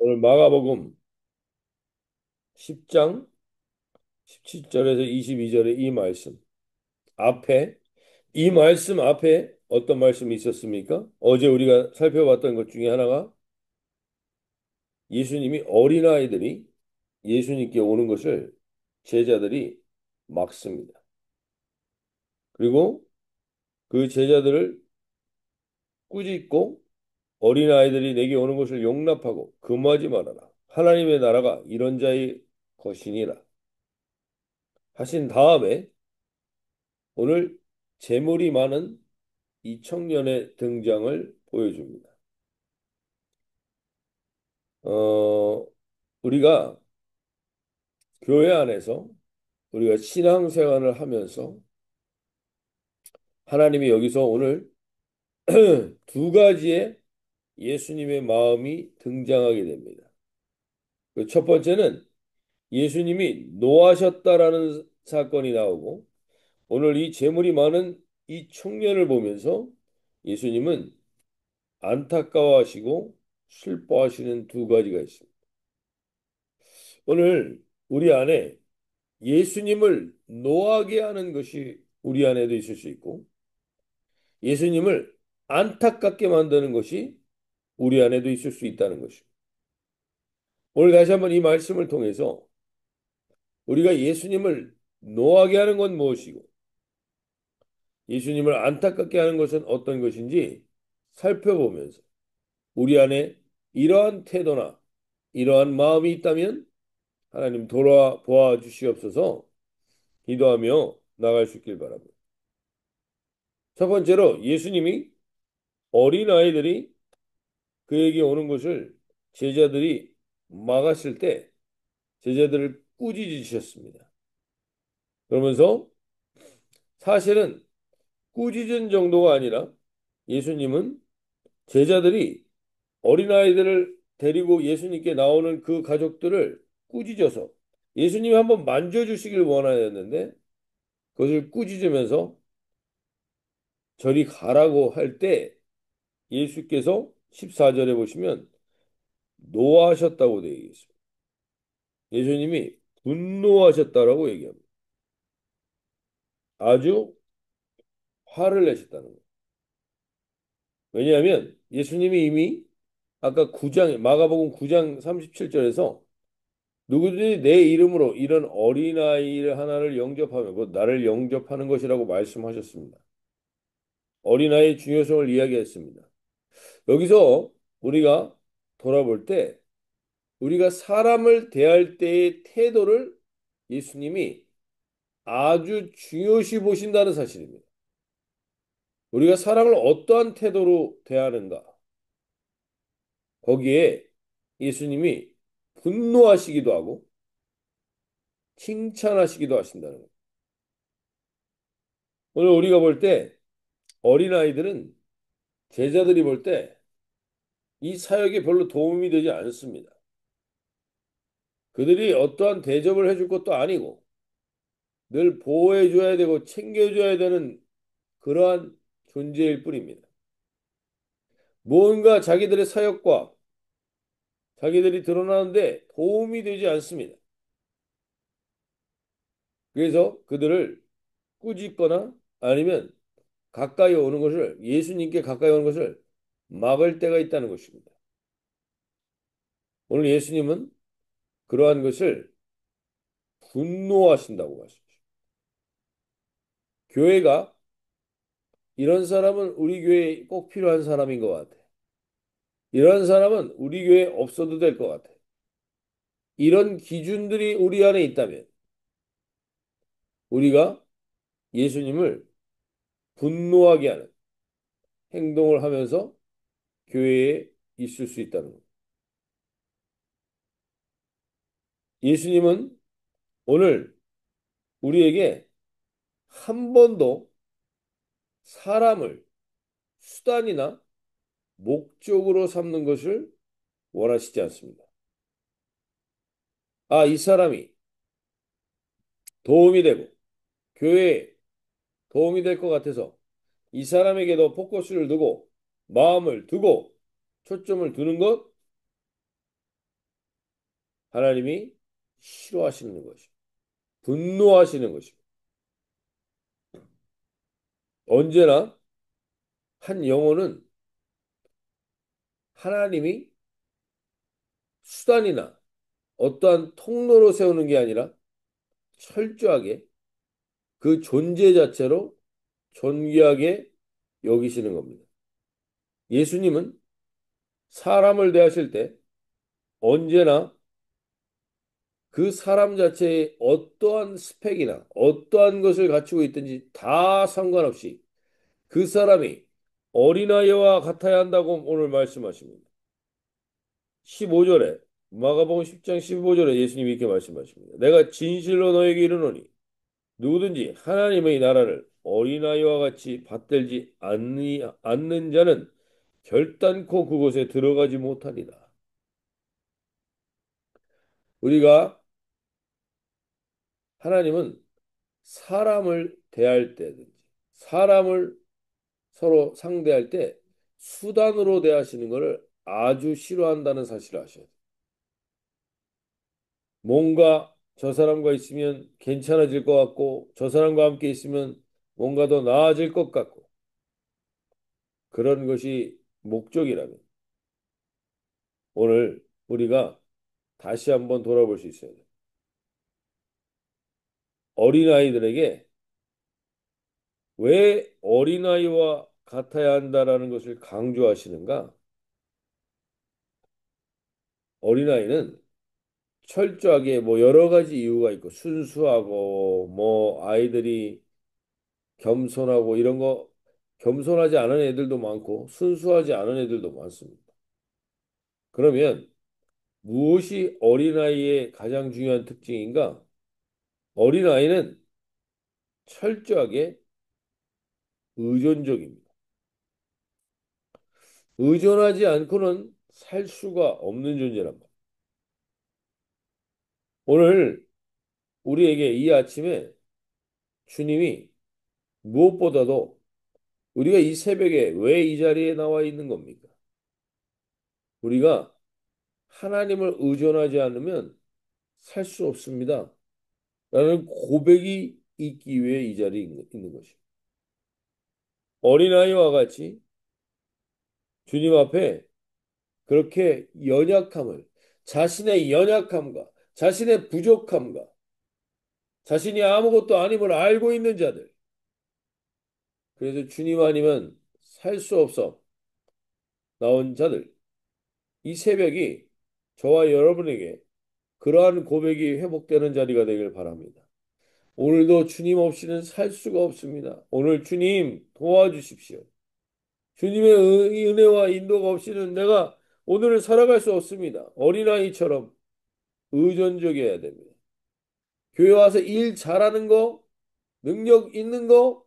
오늘 마가복음 10장 17절에서 22절의 이 말씀 앞에 이 말씀 앞에 어떤 말씀이 있었습니까? 어제 우리가 살펴봤던 것 중에 하나가 예수님이 어린아이들이 예수님께 오는 것을 제자들이 막습니다. 그리고 그 제자들을 꾸짖고 어린아이들이 내게 오는 것을 용납하고 금하지 말아라. 하나님의 나라가 이런 자의 것이니라 하신 다음에 오늘 재물이 많은 이 청년의 등장을 보여줍니다. 어, 우리가 교회 안에서 우리가 신앙생활을 하면서 하나님이 여기서 오늘 두 가지의 예수님의 마음이 등장하게 됩니다. 그 첫 번째는 예수님이 노하셨다라는 사건이 나오고 오늘 이 재물이 많은 이 청년을 보면서 예수님은 안타까워하시고 슬퍼하시는 두 가지가 있습니다. 오늘 우리 안에 예수님을 노하게 하는 것이 우리 안에도 있을 수 있고 예수님을 안타깝게 만드는 것이 우리 안에도 있을 수 있다는 것입니다. 오늘 다시 한번 이 말씀을 통해서 우리가 예수님을 노하게 하는 건 무엇이고 예수님을 안타깝게 하는 것은 어떤 것인지 살펴보면서 우리 안에 이러한 태도나 이러한 마음이 있다면 하나님 돌아보아 주시옵소서 기도하며 나갈 수 있길 바랍니다. 첫 번째로 예수님이 어린아이들이 그에게 오는 것을 제자들이 막았을 때 제자들을 꾸짖으셨습니다. 그러면서 사실은 꾸짖은 정도가 아니라 예수님은 제자들이 어린아이들을 데리고 예수님께 나오는 그 가족들을 꾸짖어서 예수님이 한번 만져주시길 원하였는데 그것을 꾸짖으면서 저리 가라고 할 때 예수께서 14절에 보시면 노하셨다고 되어 있습니다. 예수님이 분노하셨다라고 얘기합니다. 아주 화를 내셨다는 거예요. 왜냐하면 예수님이 이미 아까 9장 마가복음 9장 37절에서 누구든지 내 이름으로 이런 어린아이 하나를 영접하면 곧 나를 영접하는 것이라고 말씀하셨습니다. 어린아이의 중요성을 이야기했습니다. 여기서 우리가 돌아볼 때 우리가 사람을 대할 때의 태도를 예수님이 아주 중요시 보신다는 사실입니다. 우리가 사람을 어떠한 태도로 대하는가? 거기에 예수님이 분노하시기도 하고 칭찬하시기도 하신다는 거예요. 오늘 우리가 볼 때 어린아이들은 제자들이 볼 때 이 사역에 별로 도움이 되지 않습니다. 그들이 어떠한 대접을 해줄 것도 아니고 늘 보호해줘야 되고 챙겨줘야 되는 그러한 존재일 뿐입니다. 무언가 자기들의 사역과 자기들이 드러나는데 도움이 되지 않습니다. 그래서 그들을 꾸짖거나 아니면 가까이 오는 것을 예수님께 가까이 오는 것을 막을 때가 있다는 것입니다. 오늘 예수님은 그러한 것을 분노하신다고 말씀하십니다. 교회가 이런 사람은 우리 교회에 꼭 필요한 사람인 것 같아. 이런 사람은 우리 교회에 없어도 될 것 같아. 이런 기준들이 우리 안에 있다면 우리가 예수님을 분노하게 하는 행동을 하면서 교회에 있을 수 있다는 것. 예수님은 오늘 우리에게 한 번도 사람을 수단이나 목적으로 삼는 것을 원하시지 않습니다. 아, 이 사람이 도움이 되고 교회에 도움이 될 것 같아서 이 사람에게도 포커스를 두고 마음을 두고 초점을 두는 것 하나님이 싫어하시는 것이고 분노하시는 것이고 언제나 한 영혼은 하나님이 수단이나 어떠한 통로로 세우는 게 아니라 철저하게 그 존재 자체로 존귀하게 여기시는 겁니다. 예수님은 사람을 대하실 때 언제나 그 사람 자체의 어떠한 스펙이나 어떠한 것을 갖추고 있든지 다 상관없이 그 사람이 어린아이와 같아야 한다고 오늘 말씀하십니다. 15절에 마가복음 10장 15절에 예수님이 이렇게 말씀하십니다. 내가 진실로 너에게 이르노니 누구든지 하나님의 나라를 어린아이와 같이 받들지 않는 자는 결단코 그곳에 들어가지 못하리라. 우리가 하나님은 사람을 대할 때든지 사람을 서로 상대할 때 수단으로 대하시는 것을 아주 싫어한다는 사실을 아셔야 돼요. 뭔가 저 사람과 있으면 괜찮아질 것 같고 저 사람과 함께 있으면 뭔가 더 나아질 것 같고 그런 것이 목적이라면 오늘 우리가 다시 한번 돌아볼 수 있어야 돼요. 어린아이들에게 왜 어린아이와 같아야 한다라는 것을 강조하시는가? 어린아이는 철저하게 뭐 여러 가지 이유가 있고 순수하고 뭐 아이들이 겸손하고 이런 거 겸손하지 않은 애들도 많고 순수하지 않은 애들도 많습니다. 그러면 무엇이 어린아이의 가장 중요한 특징인가? 어린아이는 철저하게 의존적입니다. 의존하지 않고는 살 수가 없는 존재란 말이에요. 오늘 우리에게 이 아침에 주님이 무엇보다도 우리가 이 새벽에 왜 이 자리에 나와 있는 겁니까? 우리가 하나님을 의존하지 않으면 살 수 없습니다. 라는 고백이 있기 위해 이 자리에 있는 것이죠. 어린아이와 같이 주님 앞에 그렇게 자신의 연약함과 자신의 부족함과 자신이 아무것도 아님을 알고 있는 자들. 그래서 주님 아니면 살 수 없어 나온 자들. 이 새벽이 저와 여러분에게 그러한 고백이 회복되는 자리가 되길 바랍니다. 오늘도 주님 없이는 살 수가 없습니다. 오늘 주님 도와주십시오. 주님의 은혜와 인도가 없이는 내가 오늘을 살아갈 수 없습니다. 어린아이처럼 의존적이어야 됩니다. 교회 와서 일 잘하는 거, 능력 있는 거,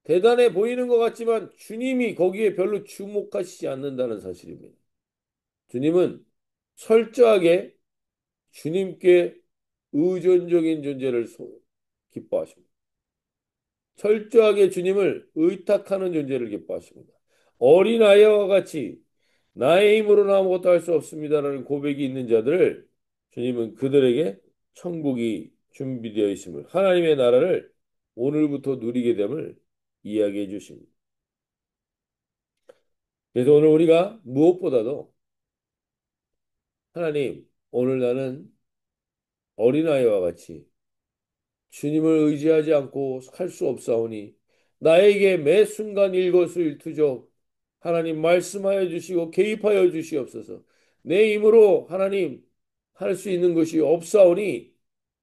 대단해 보이는 것 같지만 주님이 거기에 별로 주목하시지 않는다는 사실입니다. 주님은 철저하게 주님께 의존적인 존재를 기뻐하십니다. 철저하게 주님을 의탁하는 존재를 기뻐하십니다. 어린아이와 같이 나의 힘으로는 아무것도 할 수 없습니다라는 고백이 있는 자들을 주님은 그들에게 천국이 준비되어 있음을 하나님의 나라를 오늘부터 누리게 됨을 이야기해 주십니다. 그래서 오늘 우리가 무엇보다도 하나님 오늘 나는 어린아이와 같이 주님을 의지하지 않고 살 수 없사오니 나에게 매 순간 일거수일투족 하나님 말씀하여 주시고 개입하여 주시옵소서. 내 힘으로 하나님 할 수 있는 것이 없사오니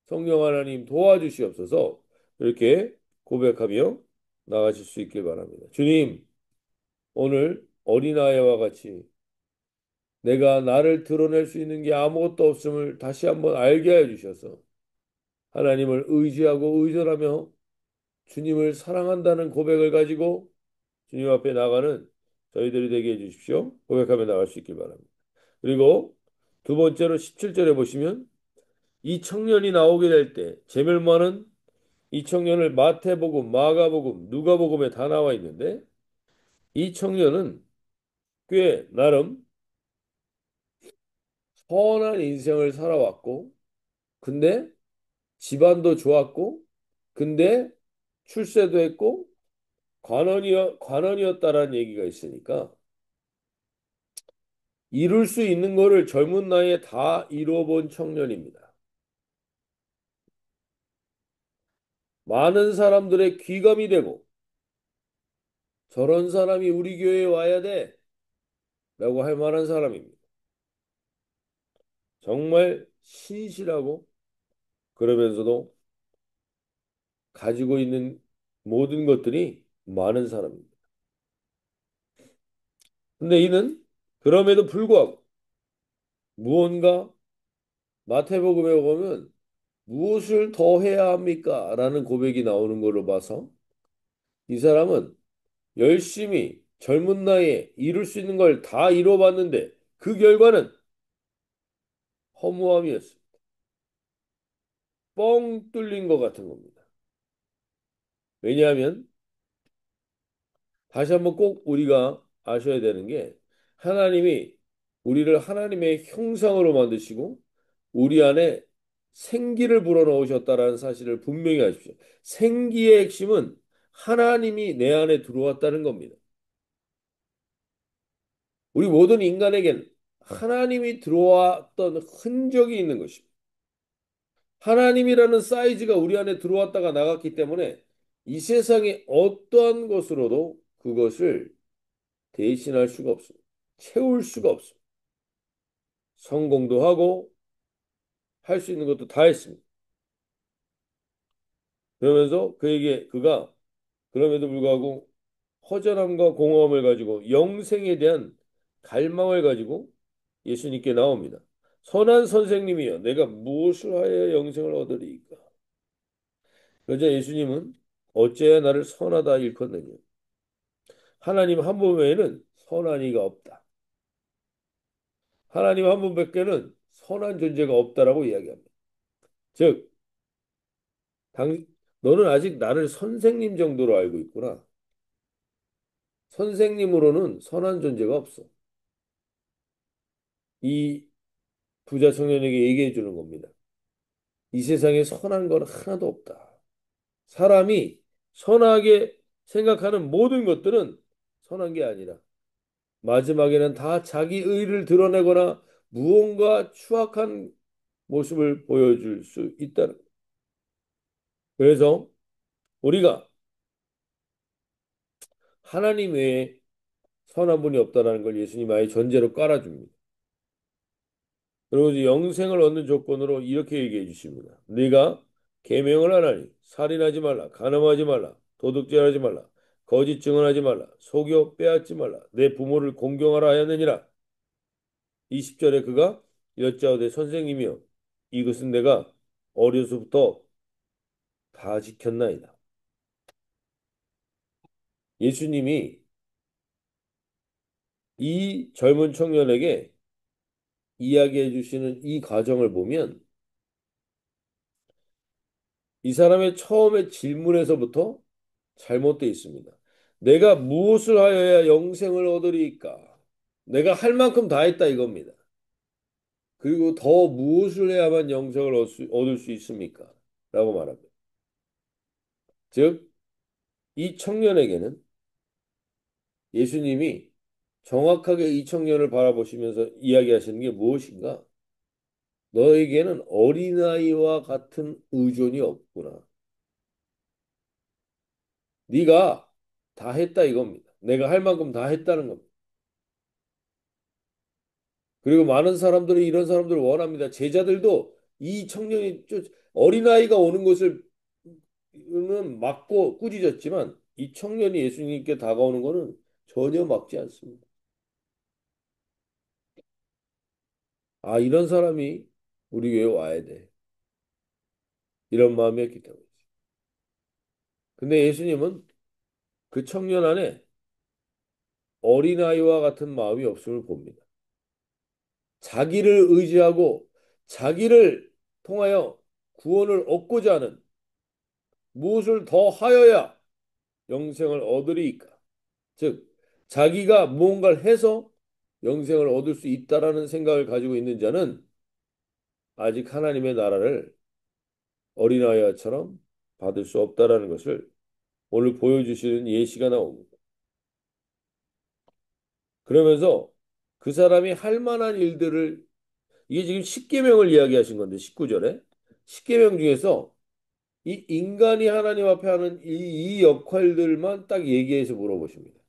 성령 하나님 도와주시옵소서. 이렇게 고백하며 나가실 수 있길 바랍니다. 주님, 오늘 어린아이와 같이 내가 나를 드러낼 수 있는 게 아무것도 없음을 다시 한번 알게 해 주셔서 하나님을 의지하고 의존하며 주님을 사랑한다는 고백을 가지고 주님 앞에 나가는 저희들이 되게 해주십시오. 고백하며 나갈 수 있길 바랍니다. 그리고 두 번째로 17절에 보시면 이 청년이 나오게 될 때 제멸만은 이 청년을 마태복음, 마가복음, 누가복음에 다 나와 있는데 이 청년은 꽤 나름 선한 인생을 살아왔고, 근데 집안도 좋았고, 근데 출세도 했고, 관원이었다라는 얘기가 있으니까, 이룰 수 있는 거를 젊은 나이에 다 이뤄본 청년입니다. 많은 사람들의 귀감이 되고, 저런 사람이 우리 교회에 와야 돼. 라고 할 만한 사람입니다. 정말 신실하고, 그러면서도 가지고 있는 모든 것들이 많은 사람입니다. 근데 이는 그럼에도 불구하고 무언가 마태복음에 보면 무엇을 더 해야 합니까? 라는 고백이 나오는 걸로 봐서 이 사람은 열심히 젊은 나이에 이룰 수 있는 걸 다 이뤄봤는데 그 결과는 허무함이었어요. 뻥 뚫린 것 같은 겁니다. 왜냐하면 다시 한번 꼭 우리가 아셔야 되는 게 하나님이 우리를 하나님의 형상으로 만드시고 우리 안에 생기를 불어넣으셨다라는 사실을 분명히 아십시오. 생기의 핵심은 하나님이 내 안에 들어왔다는 겁니다. 우리 모든 인간에겐 하나님이 들어왔던 흔적이 있는 것입니다. 하나님이라는 사이즈가 우리 안에 들어왔다가 나갔기 때문에 이 세상의 어떠한 것으로도 그것을 대신할 수가 없습니다. 채울 수가 없습니다. 성공도 하고 할 수 있는 것도 다 했습니다. 그러면서 그가 그럼에도 불구하고 허전함과 공허함을 가지고 영생에 대한 갈망을 가지고 예수님께 나옵니다. 선한 선생님이여 내가 무엇을 하여 영생을 얻으리이까? 그러자 예수님은 어째야 나를 선하다 일컫느냐? 하나님 한 분 외에는 선한 이가 없다. 하나님 한 분밖에는 선한 존재가 없다라고 이야기합니다. 즉, 당, 너는 아직 나를 선생님 정도로 알고 있구나. 선생님으로는 선한 존재가 없어. 이 부자 청년에게 얘기해 주는 겁니다. 이 세상에 선한 건 하나도 없다. 사람이 선하게 생각하는 모든 것들은 선한 게 아니라 마지막에는 다 자기 의를 드러내거나 무언가 추악한 모습을 보여줄 수 있다는 거예요. 그래서 우리가 하나님 외에 선한 분이 없다는 걸 예수님 아예 전제로 깔아줍니다. 그리고 이제 영생을 얻는 조건으로 이렇게 얘기해 주십니다. 네가 계명을 하나니 살인하지 말라, 간음하지 말라, 도둑질하지 말라, 거짓 증언하지 말라, 속여 빼앗지 말라, 내 부모를 공경하라 하였느니라. 20절에 그가 여짜오되 선생님이여 이것은 내가 어려서부터 다 지켰나이다. 예수님이 이 젊은 청년에게 이야기해 주시는 이 과정을 보면 이 사람의 처음의 질문에서부터 잘못되어 있습니다. 내가 무엇을 하여야 영생을 얻으리까? 내가 할 만큼 다 했다 이겁니다. 그리고 더 무엇을 해야만 영생을 얻을 수 있습니까? 라고 말합니다. 즉, 이 청년에게는 예수님이 정확하게 이 청년을 바라보시면서 이야기하시는 게 무엇인가? 너에게는 어린아이와 같은 의존이 없구나. 네가 다 했다 이겁니다. 내가 할 만큼 다 했다는 겁니다. 그리고 많은 사람들이 이런 사람들을 원합니다. 제자들도 이 청년이 어린아이가 오는 것을 는 막고 꾸짖었지만 이 청년이 예수님께 다가오는 것은 전혀 막지 않습니다. 아, 이런 사람이 우리 교회에 와야 돼. 이런 마음이었기 때문이죠. 근데 예수님은 그 청년 안에 어린아이와 같은 마음이 없음을 봅니다. 자기를 의지하고 자기를 통하여 구원을 얻고자 하는 무엇을 더 하여야 영생을 얻으리이까? 즉, 자기가 무언가를 해서 영생을 얻을 수 있다라는 생각을 가지고 있는 자는 아직 하나님의 나라를 어린아이처럼 받을 수 없다라는 것을 오늘 보여주시는 예시가 나옵니다. 그러면서 그 사람이 할 만한 일들을 이게 지금 십계명을 이야기하신 건데 19절에 십계명 중에서 이 인간이 하나님 앞에 하는 이 역할들만 딱 얘기해서 물어보십니다.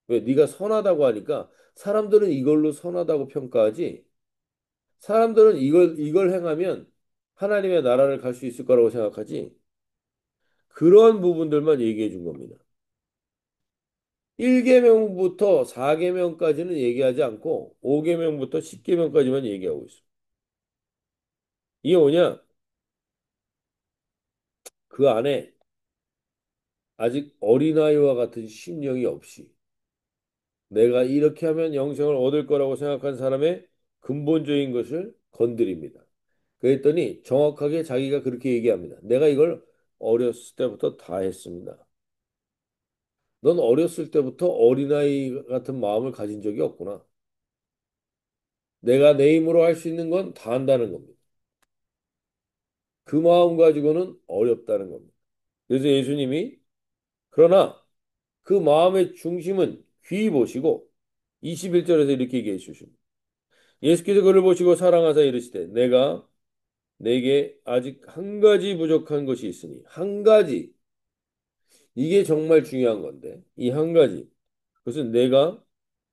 왜? 네가 선하다고 하니까 사람들은 이걸로 선하다고 평가하지 사람들은 이걸 행하면 하나님의 나라를 갈 수 있을 거라고 생각하지 그런 부분들만 얘기해 준 겁니다. 1계명부터 4계명까지는 얘기하지 않고 5계명부터 10계명까지만 얘기하고 있어. 이게 뭐냐? 그 안에 아직 어린아이와 같은 심령이 없이 내가 이렇게 하면 영생을 얻을 거라고 생각한 사람의 근본적인 것을 건드립니다. 그랬더니 정확하게 자기가 그렇게 얘기합니다. 내가 이걸 어렸을 때부터 다 했습니다. 넌 어렸을 때부터 어린아이 같은 마음을 가진 적이 없구나. 내가 내 힘으로 할 수 있는 건 다 한다는 겁니다. 그 마음 가지고는 어렵다는 겁니다. 그래서 예수님이 그러나 그 마음의 중심은 귀 보시고 21절에서 이렇게 얘기해 주십니다. 예수께서 그를 보시고 사랑하사 이르시되 내가 내게 아직 한 가지 부족한 것이 있으니 한 가지 이게 정말 중요한 건데 이 한 가지 그것은 내가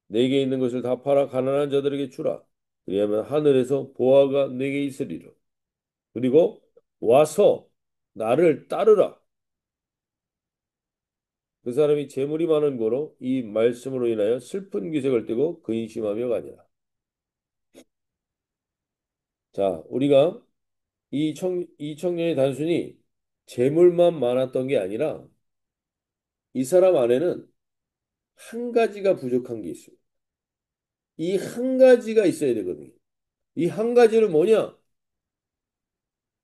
내게 있는 것을 다 팔아 가난한 자들에게 주라. 그리하면 하늘에서 보화가 내게 있으리라. 그리고 와서 나를 따르라. 그 사람이 재물이 많은 고로 이 말씀으로 인하여 슬픈 기색을 띠고 근심하며 가니라. 자, 우리가 이 청년이 단순히 재물만 많았던 게 아니라 이 사람 안에는 한 가지가 부족한 게 있어요. 이 한 가지가 있어야 되거든요. 이 한 가지는 뭐냐?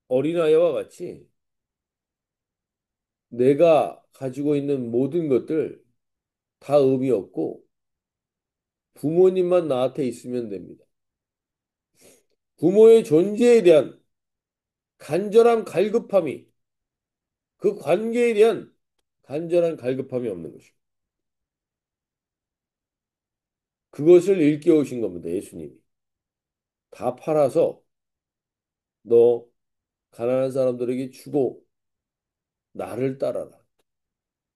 어린아이와 같이 내가 가지고 있는 모든 것들 다 의미 없고 부모님만 나한테 있으면 됩니다. 부모의 존재에 대한 간절한 갈급함이 그 관계에 대한 간절한 갈급함이 없는 것이고 그것을 일깨우신 겁니다. 예수님이. 다 팔아서 너 가난한 사람들에게 주고 나를 따라라.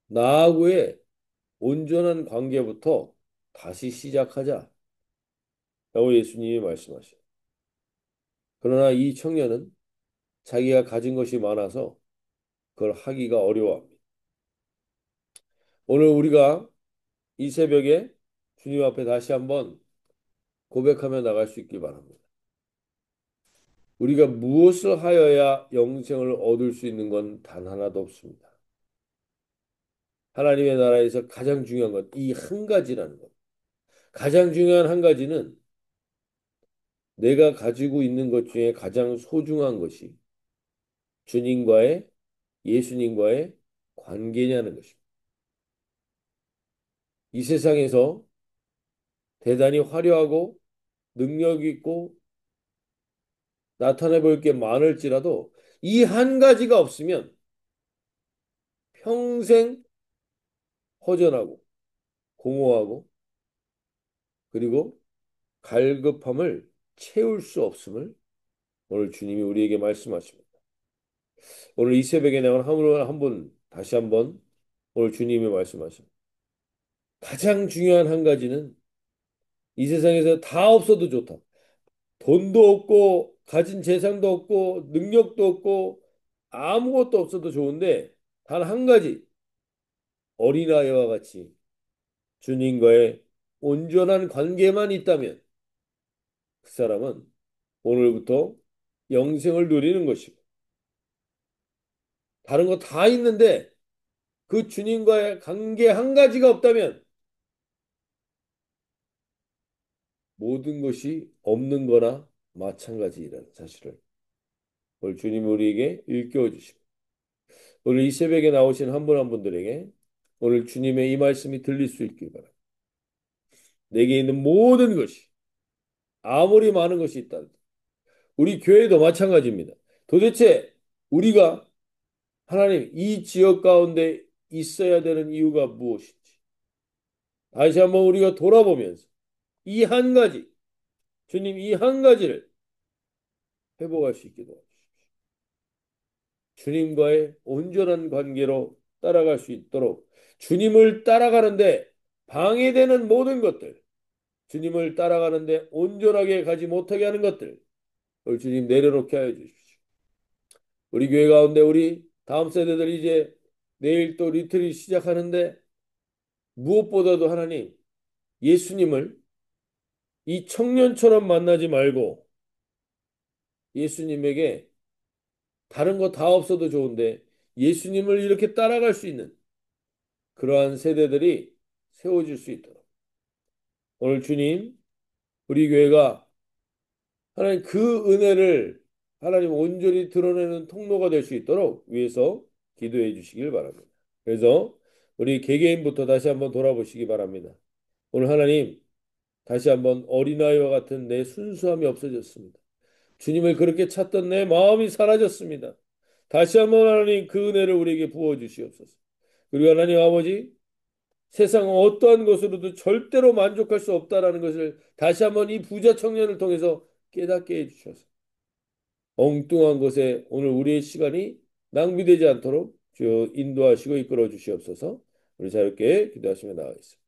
나하고의 온전한 관계부터 다시 시작하자. 라고 예수님이 말씀하셔요. 그러나 이 청년은 자기가 가진 것이 많아서 그걸 하기가 어려워합니다. 오늘 우리가 이 새벽에 주님 앞에 다시 한번 고백하며 나갈 수 있길 바랍니다. 우리가 무엇을 하여야 영생을 얻을 수 있는 건 단 하나도 없습니다. 하나님의 나라에서 가장 중요한 건 이 한 가지라는 것. 가장 중요한 한 가지는 내가 가지고 있는 것 중에 가장 소중한 것이 주님과의 예수님과의 관계냐는 것입니다. 이 세상에서 대단히 화려하고 능력 있고 나타내 볼 게 많을지라도 이 한 가지가 없으면 평생 허전하고 공허하고 그리고 갈급함을 채울 수 없음을 오늘 주님이 우리에게 말씀하십니다. 오늘 이 새벽에 내가 한번 다시 한번 오늘 주님이 말씀하십니다. 가장 중요한 한 가지는 이 세상에서 다 없어도 좋다. 돈도 없고 가진 재산도 없고 능력도 없고 아무것도 없어도 좋은데 단 한 가지 어린아이와 같이 주님과의 온전한 관계만 있다면 그 사람은 오늘부터 영생을 누리는 것이고 다른 거 다 있는데 그 주님과의 관계 한 가지가 없다면 모든 것이 없는 거나 마찬가지라는 사실을 오늘 주님 우리에게 일깨워 주시고 오늘 이 새벽에 나오신 한 분 한 분들에게 오늘 주님의 이 말씀이 들릴 수 있길 바랍니다. 내게 있는 모든 것이 아무리 많은 것이 있다. 우리 교회도 마찬가지입니다. 도대체 우리가 하나님 이 지역 가운데 있어야 되는 이유가 무엇인지 다시 한번 우리가 돌아보면서 이 한 가지, 주님 이 한 가지를 회복할 수 있게 도와주십시오. 주님과의 온전한 관계로 따라갈 수 있도록 주님을 따라가는데 방해되는 모든 것들, 주님을 따라가는데 온전하게 가지 못하게 하는 것들, 을 주님 내려놓게 하여 주십시오. 우리 교회 가운데 우리 다음 세대들 이제 내일 또 리트를 시작하는데 무엇보다도 하나님 예수님을 이 청년처럼 만나지 말고 예수님에게 다른 거 다 없어도 좋은데 예수님을 이렇게 따라갈 수 있는 그러한 세대들이 세워질 수 있도록 오늘 주님 우리 교회가 하나님 그 은혜를 하나님 온전히 드러내는 통로가 될 수 있도록 위해서 기도해 주시길 바랍니다. 그래서 우리 개개인부터 다시 한번 돌아보시기 바랍니다. 오늘 하나님 다시 한번 어린아이와 같은 내 순수함이 없어졌습니다. 주님을 그렇게 찾던 내 마음이 사라졌습니다. 다시 한번 하나님 그 은혜를 우리에게 부어 주시옵소서. 그리고 하나님 아버지 세상 어떠한 것으로도 절대로 만족할 수 없다라는 것을 다시 한번 이 부자 청년을 통해서 깨닫게 해주셔서 엉뚱한 것에 오늘 우리의 시간이 낭비되지 않도록 주여 인도하시고 이끌어 주시옵소서. 우리 자유롭게 기도하시며 나가겠습니다.